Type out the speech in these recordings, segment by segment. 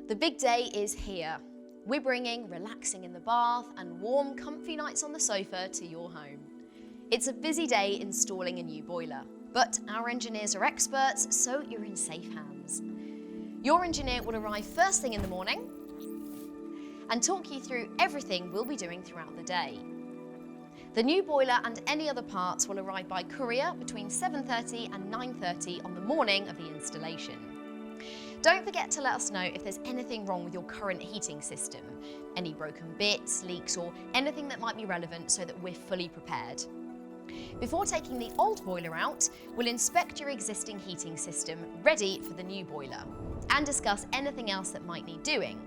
The big day is here. We're bringing relaxing in the bath and warm, comfy nights on the sofa to your home. It's a busy day installing a new boiler, but our engineers are experts, so you're in safe hands. Your engineer will arrive first thing in the morning and talk you through everything we'll be doing throughout the day. The new boiler and any other parts will arrive by courier between 7:30 and 9:30 on the morning of the installation. Don't forget to let us know if there's anything wrong with your current heating system, any broken bits, leaks, or anything that might be relevant so that we're fully prepared. Before taking the old boiler out, we'll inspect your existing heating system ready for the new boiler and discuss anything else that might need doing.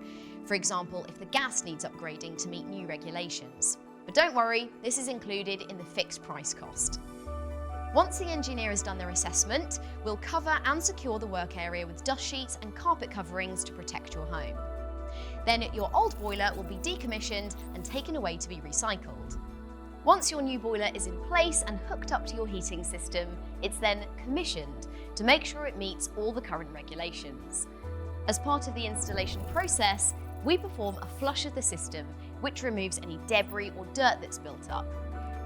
For example, if the gas needs upgrading to meet new regulations. But don't worry, this is included in the fixed price cost. Once the engineer has done their assessment, we'll cover and secure the work area with dust sheets and carpet coverings to protect your home. Then your old boiler will be decommissioned and taken away to be recycled. Once your new boiler is in place and hooked up to your heating system, it's then commissioned to make sure it meets all the current regulations. As part of the installation process, we perform a flush of the system, which removes any debris or dirt that's built up.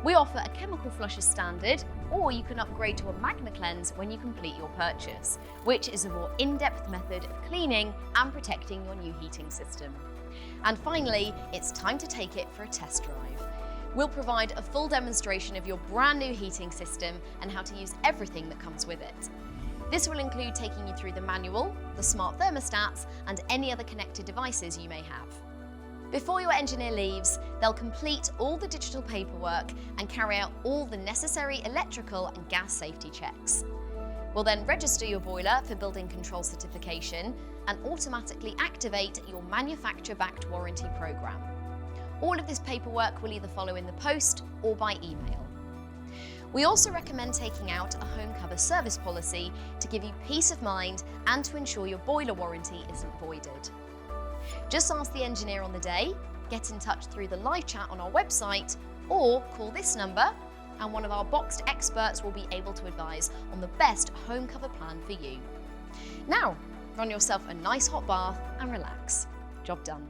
We offer a chemical flush as standard, or you can upgrade to a Magna Cleanse when you complete your purchase, which is a more in-depth method of cleaning and protecting your new heating system. And finally, it's time to take it for a test drive. We'll provide a full demonstration of your brand new heating system and how to use everything that comes with it. This will include taking you through the manual, the smart thermostats, and any other connected devices you may have. Before your engineer leaves, they'll complete all the digital paperwork and carry out all the necessary electrical and gas safety checks. We'll then register your boiler for building control certification and automatically activate your manufacturer-backed warranty program. All of this paperwork will either follow in the post or by email. We also recommend taking out a home cover service policy to give you peace of mind and to ensure your boiler warranty isn't voided. Just ask the engineer on the day, get in touch through the live chat on our website, or call this number and one of our BOXT experts will be able to advise on the best home cover plan for you. Now, run yourself a nice hot bath and relax. Job done.